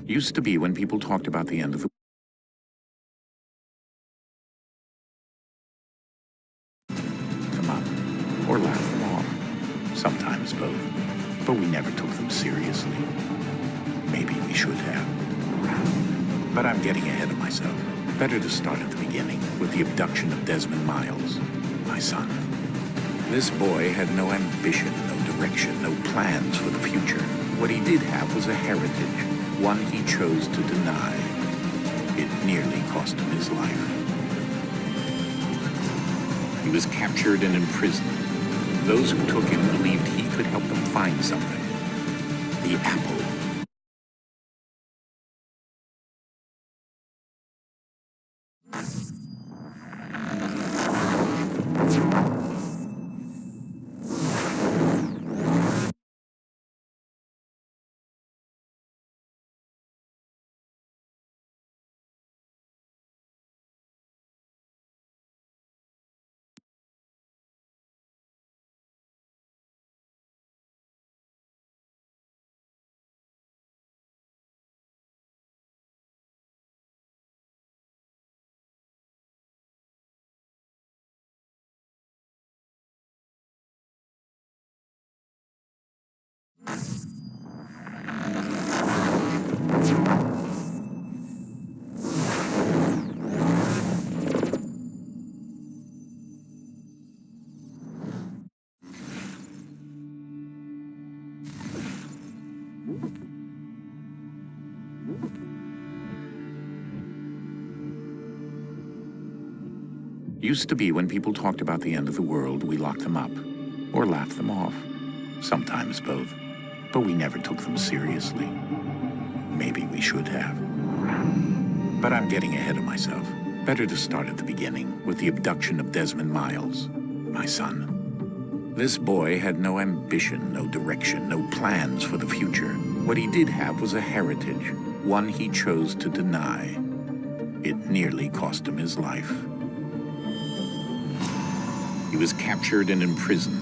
Used to be when people talked about the end of the... Them up, or laugh them off. Sometimes both. But we never took them seriously. Maybe we should have. But I'm getting ahead of myself. Better to start at the beginning, with the abduction of Desmond Miles, my son. This boy had no ambition, no direction, no plans for the future. What he did have was a heritage, one he chose to deny. It nearly cost him his life. He was captured and imprisoned. Those who took him believed he could help them find something. The apple. Used to be when people talked about the end of the world, we locked them up, or laughed them off. Sometimes both. But we never took them seriously. Maybe we should have. But I'm getting ahead of myself. Better to start at the beginning, with the abduction of Desmond Miles, my son. This boy had no ambition, no direction, no plans for the future. What he did have was a heritage, one he chose to deny. It nearly cost him his life. He was captured and imprisoned.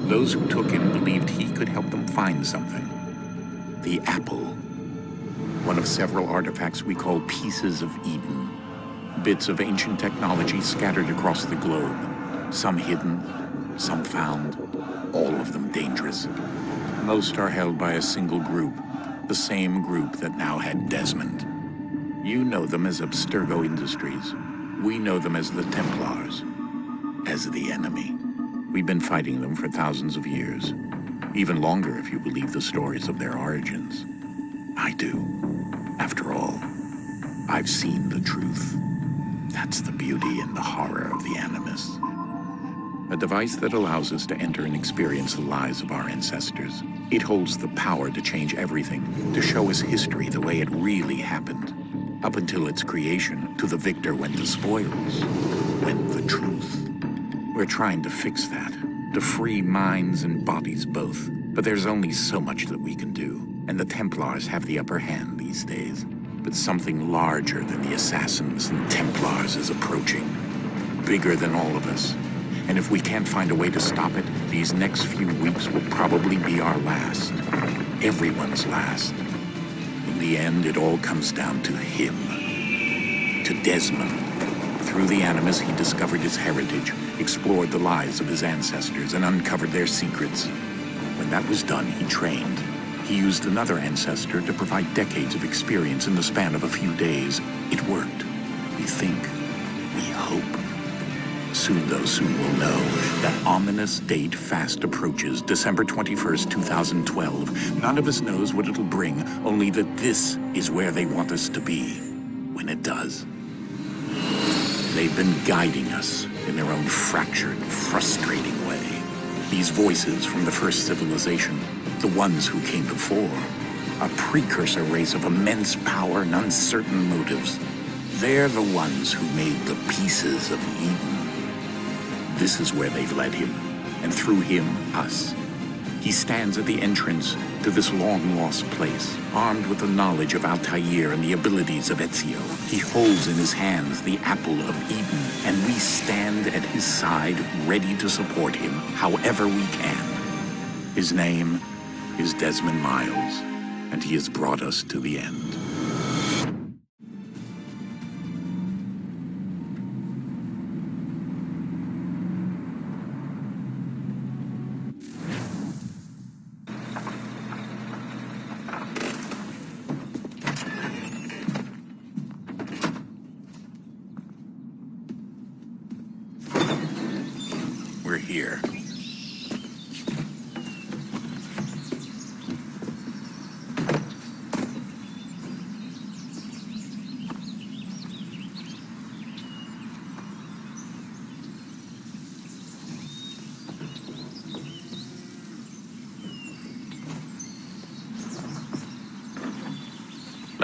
Those who took him believed he could help them find something. The apple. One of several artifacts we call pieces of Eden. Bits of ancient technology scattered across the globe. Some hidden, some found, all of them dangerous. Most are held by a single group, the same group that now had Desmond. You know them as Abstergo Industries. We know them as the Templars. As the enemy. We've been fighting them for thousands of years. Even longer if you believe the stories of their origins. I do. After all, I've seen the truth. That's the beauty and the horror of the Animus. A device that allows us to enter and experience the lives of our ancestors. It holds the power to change everything, to show us history the way it really happened. Up until its creation, to the victor went the spoils, went the truth. We're trying to fix that, to free minds and bodies both. But there's only so much that we can do, and the Templars have the upper hand these days. But something larger than the Assassins and Templars is approaching, bigger than all of us. And if we can't find a way to stop it, these next few weeks will probably be our last. Everyone's last. In the end, it all comes down to him, to Desmond. Through the Animus, he discovered his heritage, explored the lives of his ancestors, and uncovered their secrets. When that was done, he trained. He used another ancestor to provide decades of experience in the span of a few days. It worked. We think. We hope. Soon, though, soon we'll know. That ominous date fast approaches, December 21st, 2012. None of us knows what it'll bring, only that this is where they want us to be, when it does. They've been guiding us in their own fractured, frustrating way. These voices from the first civilization, the ones who came before, a precursor race of immense power and uncertain motives. They're the ones who made the pieces of Eden. This is where they've led him, and through him, us. He stands at the entrance to this long-lost place, armed with the knowledge of Altair and the abilities of Ezio. He holds in his hands the apple of Eden, and we stand at his side, ready to support him however we can. His name is Desmond Miles, and he has brought us to the end.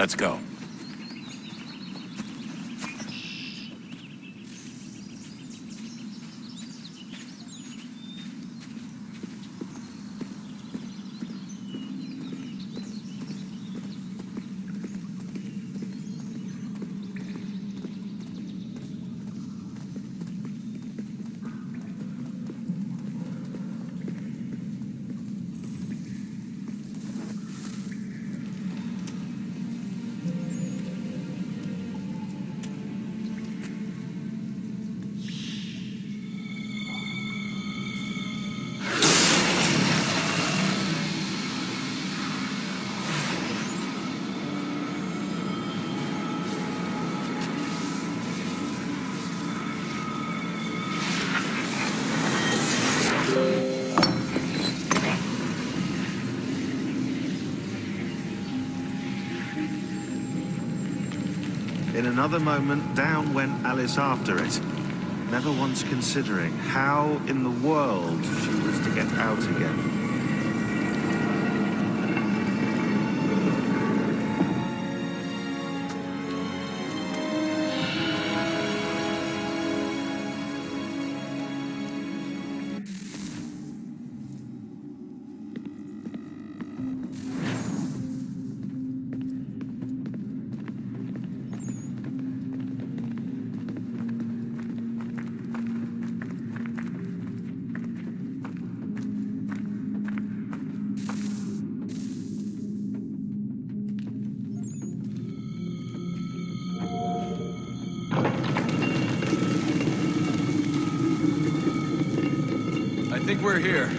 Let's go. In another moment, down went Alice after it, never once considering how in the world she was to get out again. I think we're here.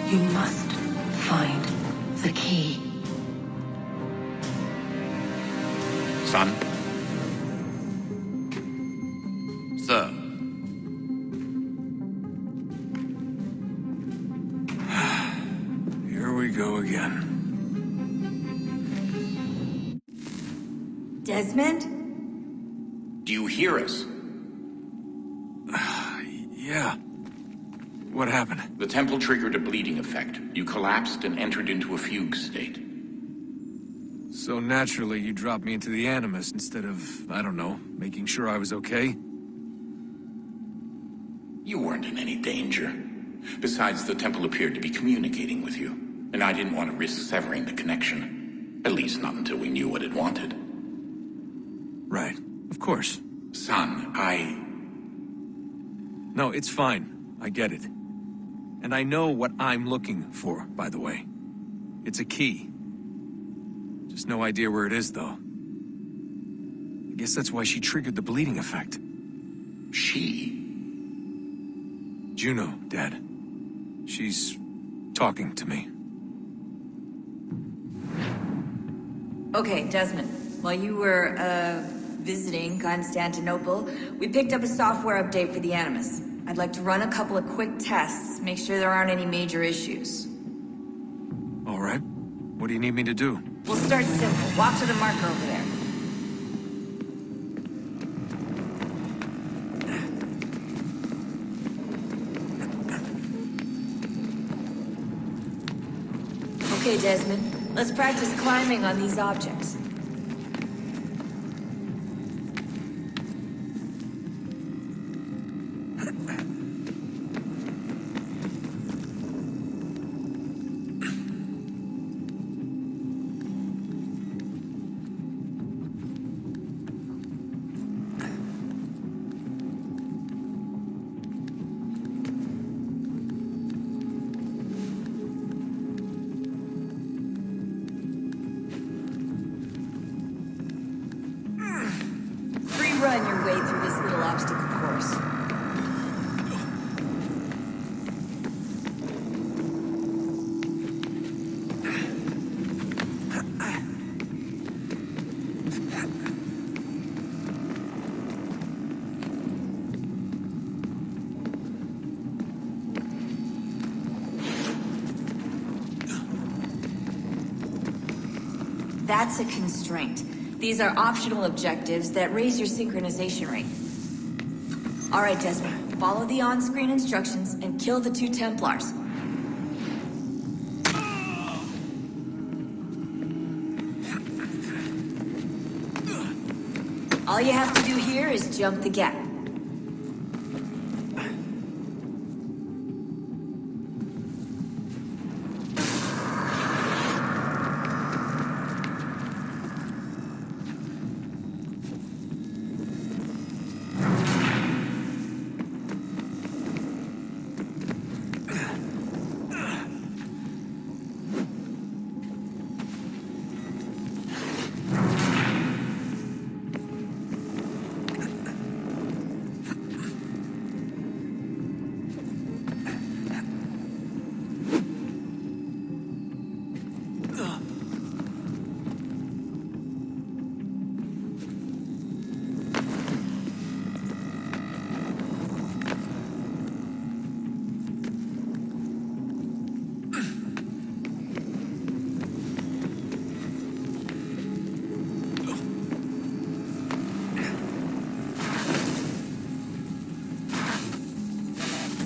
You must find the key. Son? Sir. Here we go again. Desmond? Do you hear us? Yeah. What happened? The temple triggered a bleeding effect. You collapsed and entered into a fugue state. So naturally, you dropped me into the Animus instead of, I don't know, making sure I was okay? You weren't in any danger. Besides, the temple appeared to be communicating with you, and I didn't want to risk severing the connection. At least not until we knew what it wanted. Right. Of course. Son, No, it's fine. I get it. And I know what I'm looking for, by the way. It's a key. Just no idea where it is, though. I guess that's why she triggered the bleeding effect. She? Juno, Dad. She's talking to me. Okay, Desmond, While you were, visiting Constantinople, we picked up a software update for the Animus. I'd like to run a couple of quick tests, make sure there aren't any major issues. All right. What do you need me to do? We'll start simple. Walk to the marker over there. Okay, Desmond. Let's practice climbing on these objects. Run your way through this little obstacle course. That's a constraint. These are optional objectives that raise your synchronization rate. All right, Desmond. Follow the on-screen instructions and kill the 2 Templars. All you have to do here is jump the gap.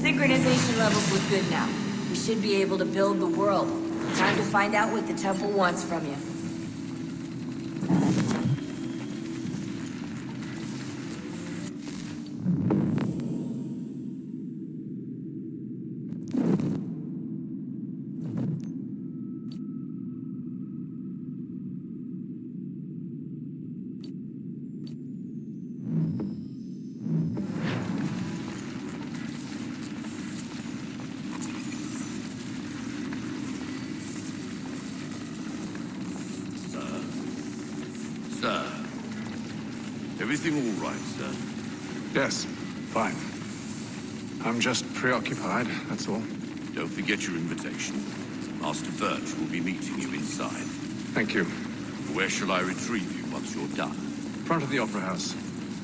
Synchronization levels look good now. We should be able to build the world. Time to find out what the temple wants from you. Sir. Everything all right, sir? Yes, fine. I'm just preoccupied, that's all. Don't forget your invitation. Master Birch will be meeting you inside. Thank you. Where shall I retrieve you once you're done? Front of the Opera House.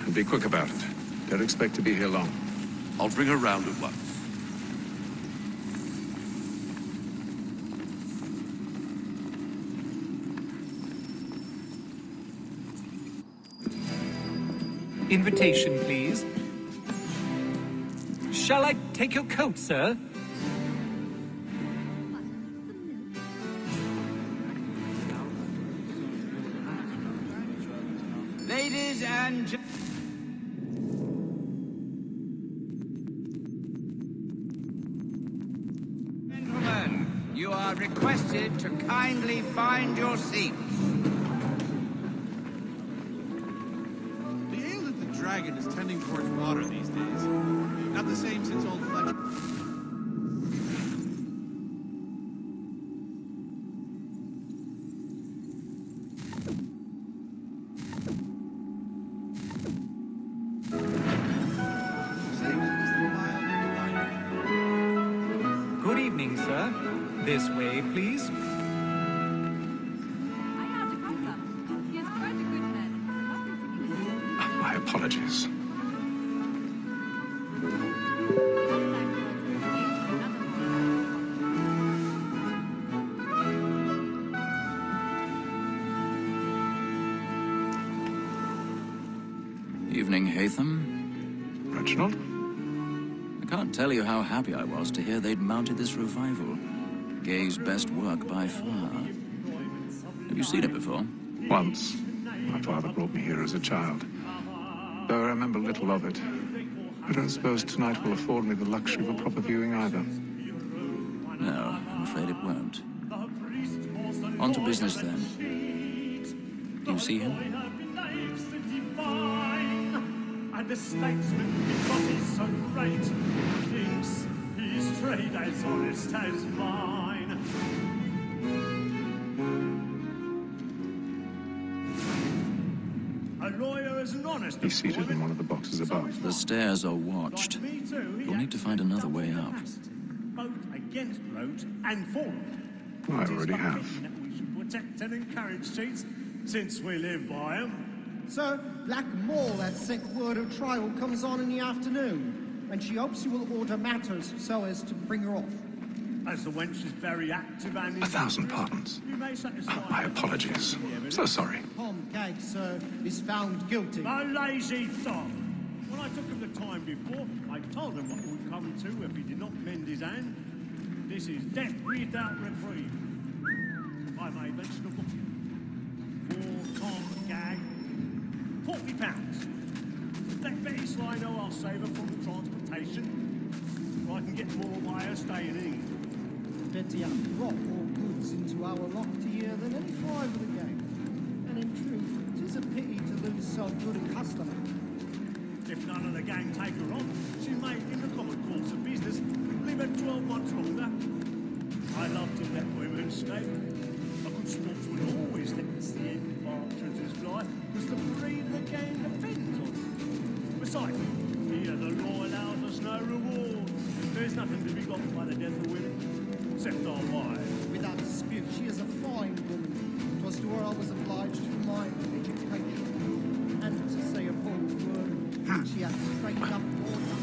And be quick about it. Don't expect to be here long. I'll bring her round at once. Invitation, please. Shall I take your coat, sir? Ladies and gentlemen, you are requested to kindly find your seats. Dragon is tending towards water these days. Not the same since old Fletcher. Good evening, sir. This way, please. I have to come. He has quite a good apologies. Evening, Hatham. Reginald? I can't tell you how happy I was to hear they'd mounted this revival. Gay's best work by far. Have you seen it before? Once. My father brought me here as a child. Though I remember little of it. I don't suppose tonight will afford me the luxury of a proper viewing either. No, I'm afraid it won't. On to business then. Do you see him? And the statesman, because he's so great, thinks his trade as honest as mine. A lawyer is an honest. He's seated in one of the boxes above. The stairs are watched. You'll need to find another way up. Both against roads and for them. I already have. We should protect and encourage cheats, since we live by them. Sir, Blackmore, that sick word of trial comes on in the afternoon, and she hopes you will order matters so as to bring her off. As the wench is very active and... 1,000 pardons. My apologies. So sorry. Tom Gag, sir, is found guilty. A lazy dog. When I took him the time before, I told him what would come to if he did not mend his hand. This is death without reprieve. I may mention a book. For Tom Gag. £40. Let Betty Sly know I'll save her from the transportation, or I can get more by her staying in. Betty hath brought more goods into our locked year than any five of the gang. And in truth, 'tis a pity to lose so good a customer. If none of the gang take her on, she may, in the common course of business, live her 12 months longer. I love to let women escape. A good sportsman always lets the end partridges fly, because the breed of the game depends on it. Besides, here the law allows us no reward. There's nothing to be got by the death of women, except our wives. Without dispute, she is a fine woman. 'Twas to her I was obliged for my education. And to say a bold word, she hath trained up order.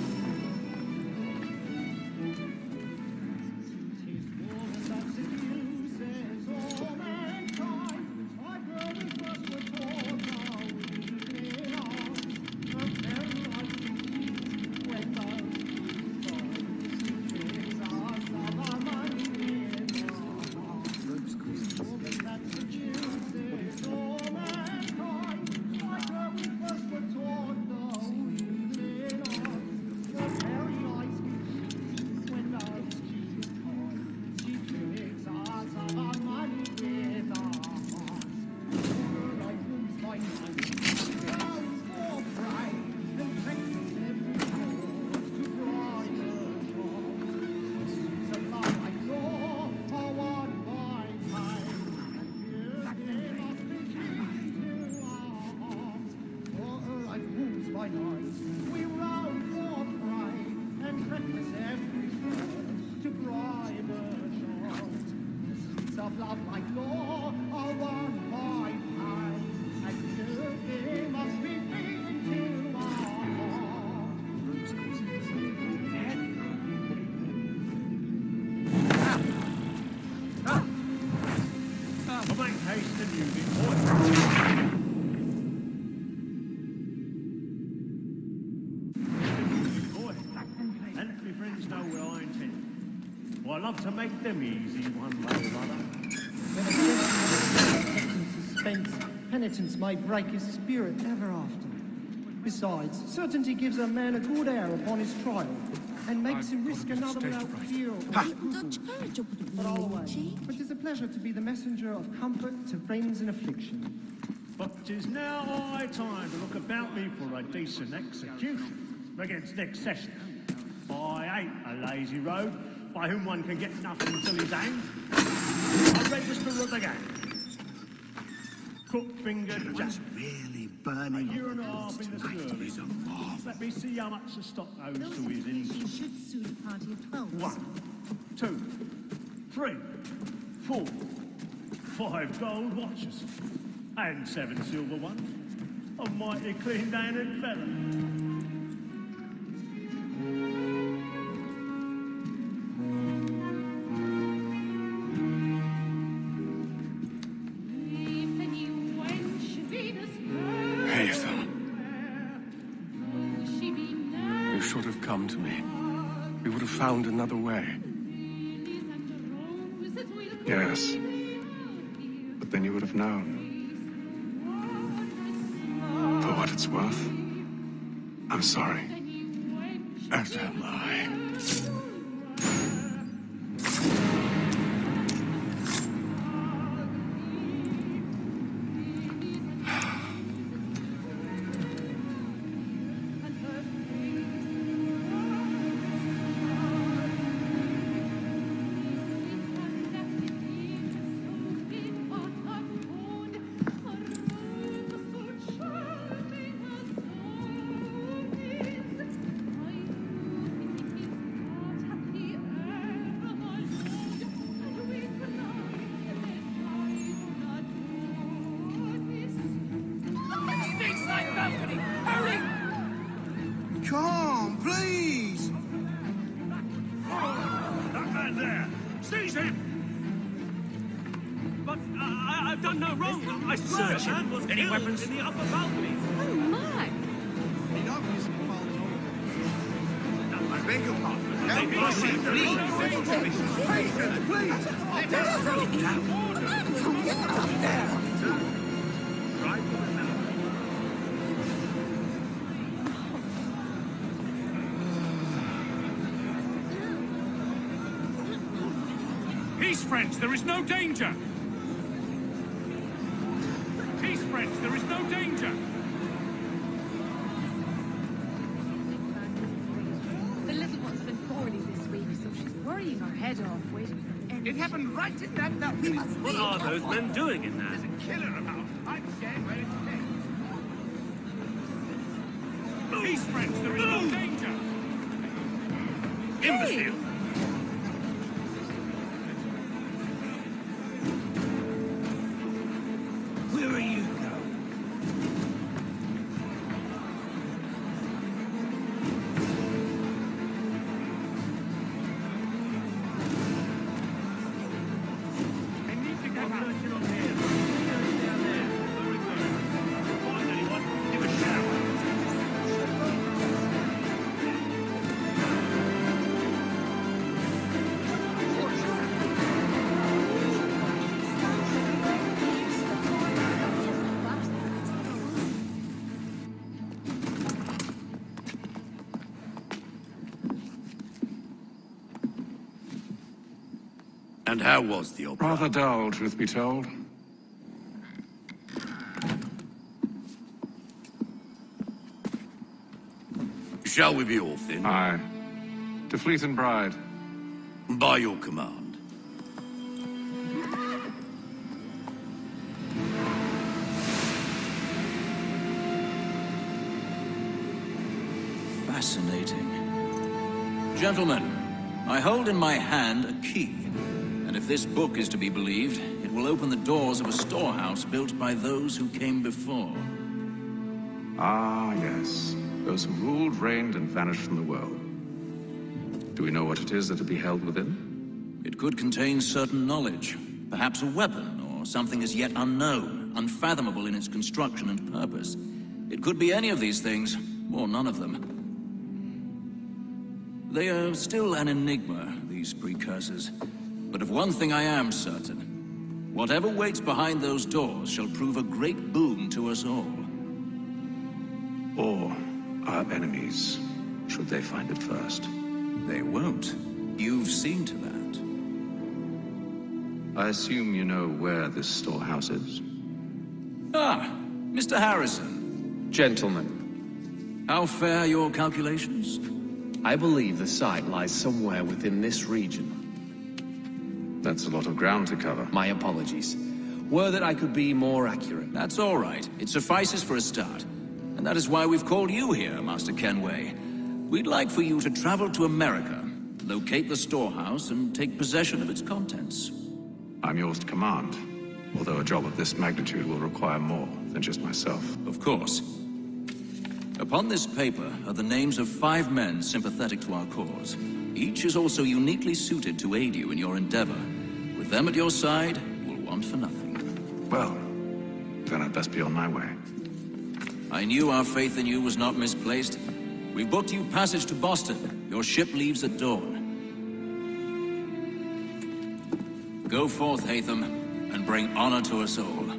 I love to make them easy one way or other. When suspense, penitence may break his spirit ever after. Besides, certainty gives a man a good air upon his trial, and makes him risk another without fear or scruple. But all away, for 'tis a pleasure to be the messenger of comfort to friends in affliction. But 'tis now high time to look about me for a decent execution against next session. I ain't a lazy rogue by whom one can get nothing till he's hanged. I register of the gang. Crook-fingered Jack. Really burning. A year and a half in the service. Let me see how much the stock owes to his income. You should suit a party of 12. 1, 2, 3, 4, 5 gold watches. And 7 silver ones. A mighty clean-handed fella. You should have come to me. We would have found another way. Yes. But then you would have known. For what it's worth, I'm sorry. As am I. Come, please! That man there! Seize him! But I've done no wrong. I swear a man was killed weapons in the upper balcony. Oh, my! He'd obviously fallen over. I beg your pardon. Help me, Please! Let us through! Get up there! Peace, friends, there is no danger! Peace, friends, there is no danger! The little one's been poorly this week, so she's worrying her head off, waiting for anything. It happened right in that balcony. What are those men doing in there? There's a killer about. I'm scared where it's dead. Peace, friends, there is no danger! Imbecile! Where are you going? I need to get searching on here. Down there. Very good. Find anyone, give a shout. And how was the opera? Rather dull, truth be told. Shall we be off then? Aye. To Fleet and Bride. By your command. Fascinating. Gentlemen, I hold in my hand a key. And if this book is to be believed, it will open the doors of a storehouse built by those who came before. Ah, yes. Those who ruled, reigned, and vanished from the world. Do we know what it is that will be held within? It could contain certain knowledge, perhaps a weapon, or something as yet unknown, unfathomable in its construction and purpose. It could be any of these things, or none of them. They are still an enigma, these precursors. But of one thing I am certain. Whatever waits behind those doors shall prove a great boon to us all. Or our enemies, should they find it first. They won't. You've seen to that. I assume you know where this storehouse is? Ah, Mr. Harrison. Gentlemen. How fare your calculations? I believe the site lies somewhere within this region. That's a lot of ground to cover. My apologies. Were that I could be more accurate. That's all right. It suffices for a start. And that is why we've called you here, Master Kenway. We'd like for you to travel to America, locate the storehouse, and take possession of its contents. I'm yours to command, although a job of this magnitude will require more than just myself. Of course. Upon this paper are the names of 5 men sympathetic to our cause. Each is also uniquely suited to aid you in your endeavor. With them at your side, you will want for nothing. Well, then I'd best be on my way. I knew our faith in you was not misplaced. We booked you passage to Boston. Your ship leaves at dawn. Go forth, Hatham, and bring honor to us all.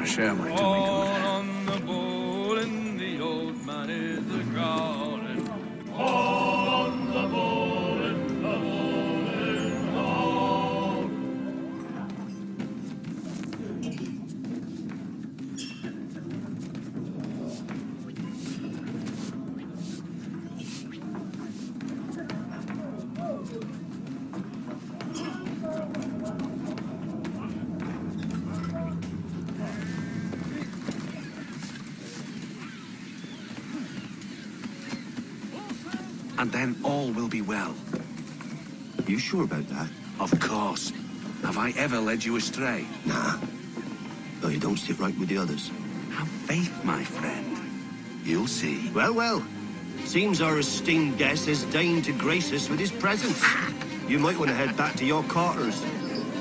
Share my tummy good. On the bowl and the old man is a-growling. On the bowl and the bowl and all. And then all will be well. You sure about that? Of course. Have I ever led you astray? Nah. Though you don't sit right with the others. Have faith, my friend. You'll see. Well, well. Seems our esteemed guest has deigned to grace us with his presence. You might want to head back to your quarters.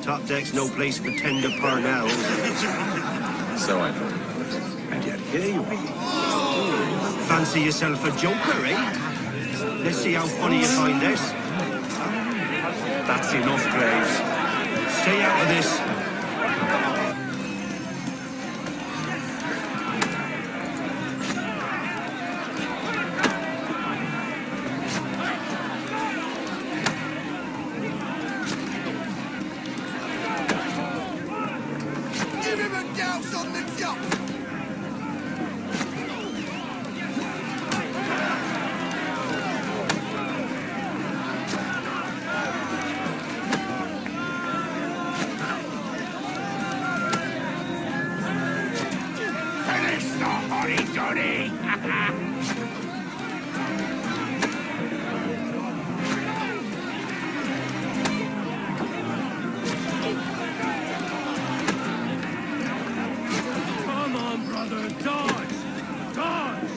Top deck's no place for tender parnells. So I thought. And yet here you are. Fancy yourself a joker, eh? Let's see how funny you find this. That's enough, Graves. Stay out of this. Give him a douse on the jump! Come on, brother, dodge! Dodge!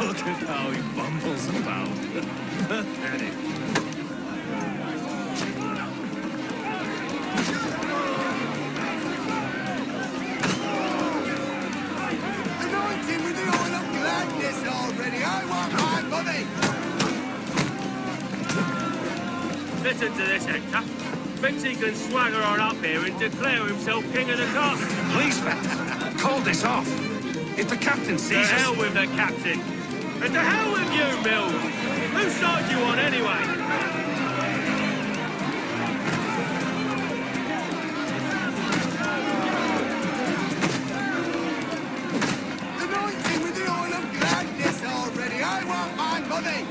Look at how he bumbles about. Pathetic. Anointing with the oil of gladness already. I want my money! Listen to this, Hector. Thinks he can swagger on up here and declare himself king of the castle. Please, fellas, call this off. If the captain To sees hell us... with the captain. And to hell with you, Mills. Whose side you on, anyway? Anointing with the oil of gladness already. I want my money!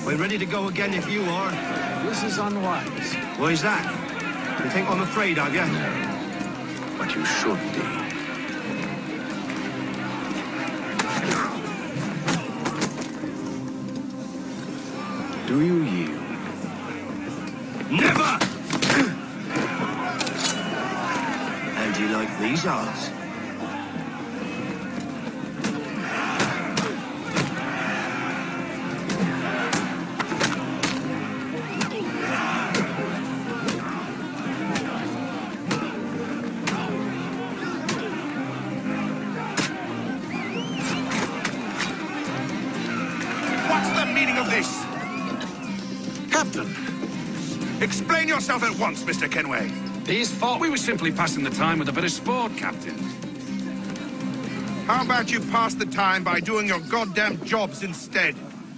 We're ready to go again if you are. This is unwise. Why's that? You think I'm afraid of you? But you should be. Do you yield? Never! How do you like these odds? What's the meaning of this? Captain! Explain yourself at once, Mr. Kenway. These fought. We were simply passing the time with a bit of sport, Captain. How about you pass the time by doing your goddamn jobs instead?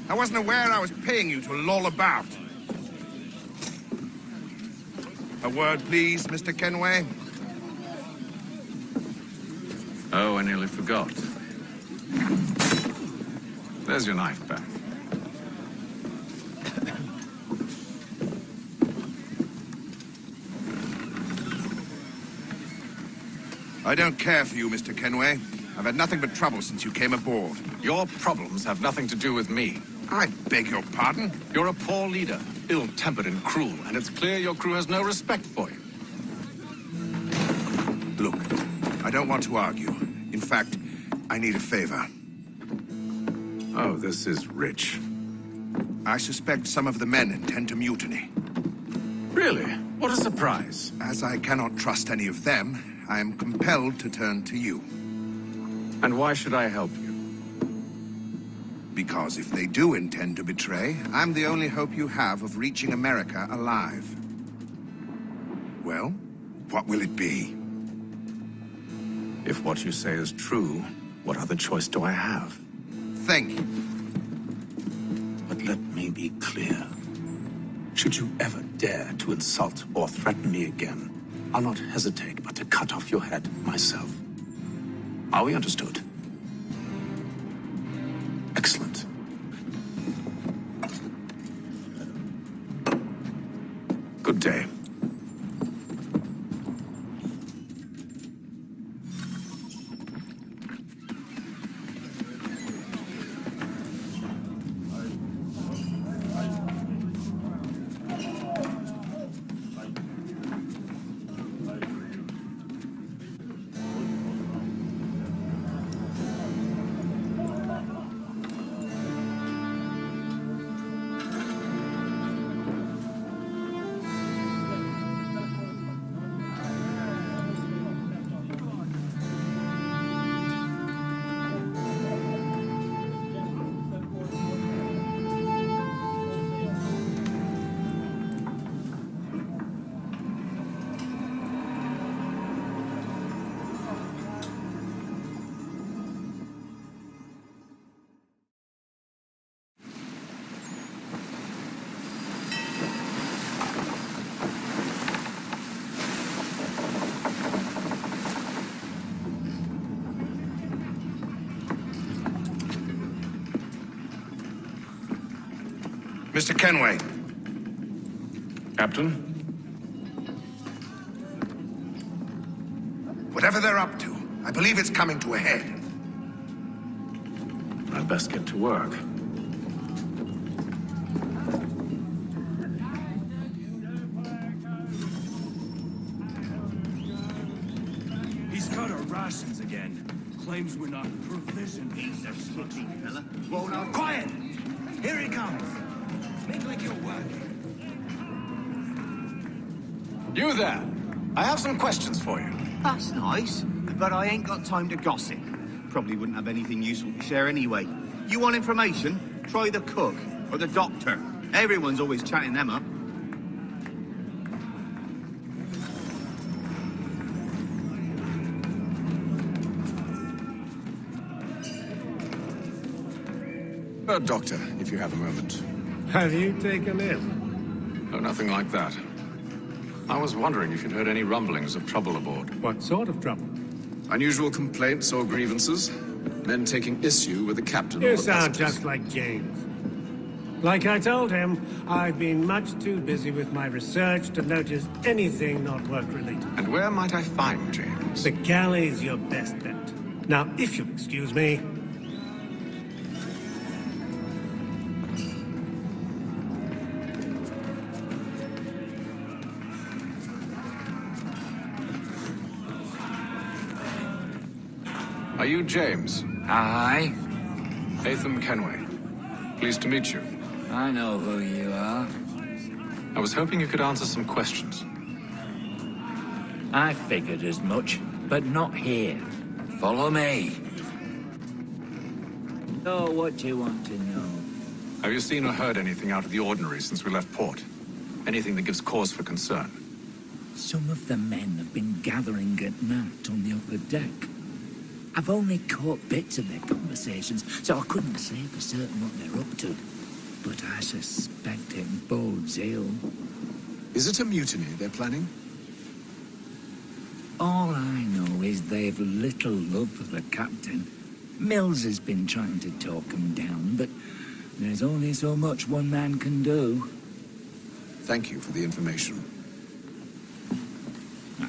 I wasn't aware I was paying you to loll about. A word, please, Mr. Kenway. Oh, I nearly forgot. There's your knife back. I don't care for you, Mr. Kenway. I've had nothing but trouble since you came aboard. Your problems have nothing to do with me. I beg your pardon? You're a poor leader, ill-tempered and cruel, and it's clear your crew has no respect for you. Look, I don't want to argue. In fact, I need a favor. Oh, this is rich. I suspect some of the men intend to mutiny. Really? What a surprise. As I cannot trust any of them, I am compelled to turn to you. And why should I help you? Because if they do intend to betray, I'm the only hope you have of reaching America alive. Well, what will it be? If what you say is true, what other choice do I have? Thank you. But let me be clear. Should you ever dare to insult or threaten me again, I'll not hesitate but to cut off your head myself. Are we understood? Excellent. Good day. Mr. Kenway. Captain? Whatever they're up to, I believe it's coming to a head. I'd best get to work. He's got our rations again. Claims we're not provisioned. He's a slutty fella. Whoa, now, quiet! Here he comes. Make like you're working. You there! I have some questions for you. That's nice, but I ain't got time to gossip. Probably wouldn't have anything useful to share anyway. You want information? Try the cook or the doctor. Everyone's always chatting them up. Doctor, if you have a moment. Have you taken in? No, nothing like that. I was wondering if you'd heard any rumblings of trouble aboard. What sort of trouble? Unusual complaints or grievances? Men taking issue with the captain You or the sound passengers. just like James. Like I told him, I've been much too busy with my research to notice anything not work-related. And where might I find James? The galley's your best bet. Now, if you'll excuse me... Are you James? Aye. Atham Kenway. Pleased to meet you. I know who you are. I was hoping you could answer some questions. I figured as much, but not here. Follow me. So, what do you want to know? Have you seen or heard anything out of the ordinary since we left port? Anything that gives cause for concern? Some of the men have been gathering at night on the upper deck. I've only caught bits of their conversations, so I couldn't say for certain what they're up to. But I suspect it bodes ill. Is it a mutiny they're planning? All I know is they've little love for the captain. Mills has been trying to talk him down, but there's only so much one man can do. Thank you for the information.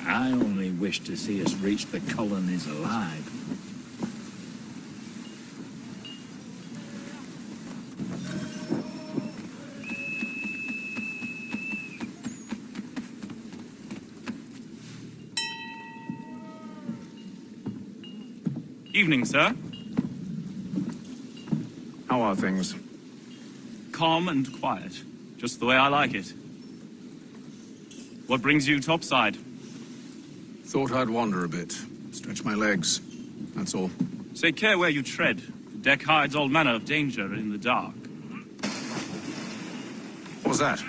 I only wish to see us reach the colonies alive. Evening, sir. How are things? Calm and quiet. Just the way I like it. What brings you topside? Thought I'd wander a bit. Stretch my legs. That's all. Take care where you tread. The deck hides all manner of danger in the dark. What was that?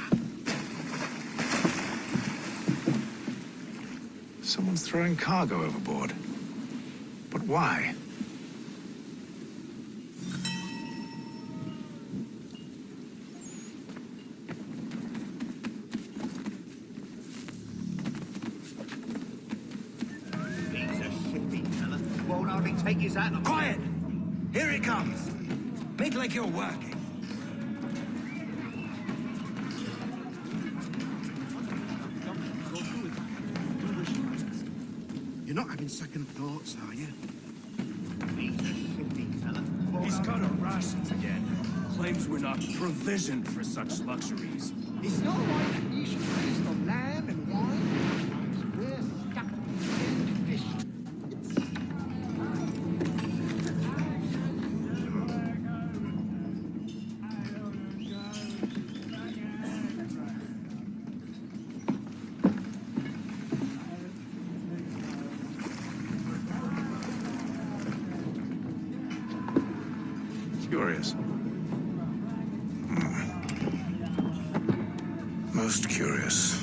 Someone's throwing cargo overboard. But why? Take his hat. Quiet! Here he comes. Make like you're working. You're not having second thoughts, are you? He's got a rations again. Claims we're not provisioned for such luxuries. It's not right that you should taste on lamb and wine. We're stuck in fish. Curious. Most curious.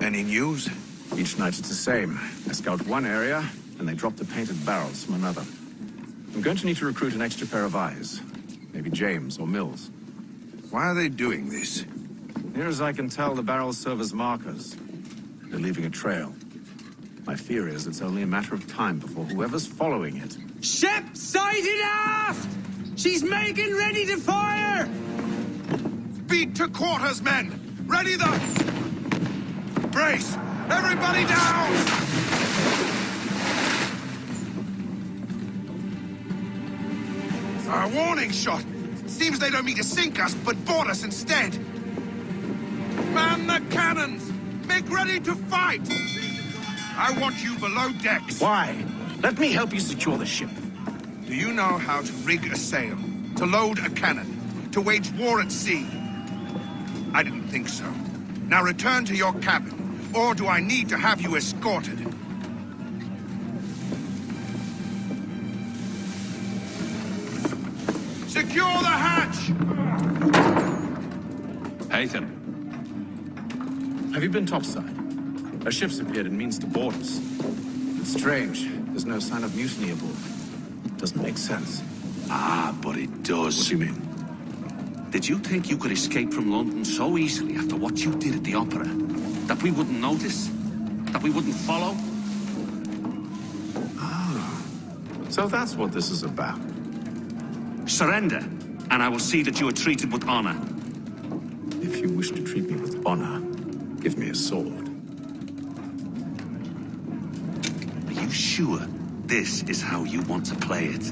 Any news? Each night it's the same. I scout one area, and they drop the painted barrels from another. I'm going to need to recruit an extra pair of eyes. Maybe James or Mills. Why are they doing this? Near as I can tell, the barrels serve as markers. They're leaving a trail. My fear is it's only a matter of time before whoever's following it... Ship sighted aft! She's making ready to fire! Beat to quarters, men! Ready the... Brace! Everybody down! A warning shot! Seems they don't mean to sink us, but board us instead! Man the cannons! Make ready to fight! I want you below decks. Why? Let me help you secure the ship. Do you know how to rig a sail? To load a cannon? To wage war at sea? I didn't think so. Now return to your cabin. Or do I need to have you escorted? Secure the hatch! Atham. Have you been topside? A ship's appeared and means to board us. It's strange. There's no sign of mutiny aboard. Doesn't make sense. Ah, but it does. What do you mean? Did you think you could escape from London so easily after what you did at the opera? That we wouldn't notice? That we wouldn't follow? Ah. So that's what this is about. Surrender, and I will see that you are treated with honor. If you wish to treat me with honor, give me a sword. Are you sure this is how you want to play it?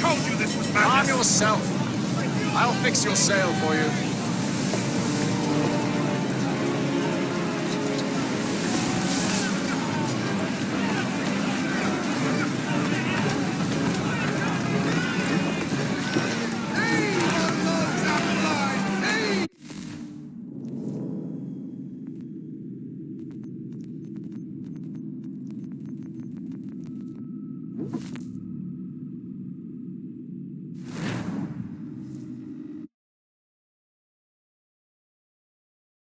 told you this was madness! Calm yourself. I'll fix your sail for you. You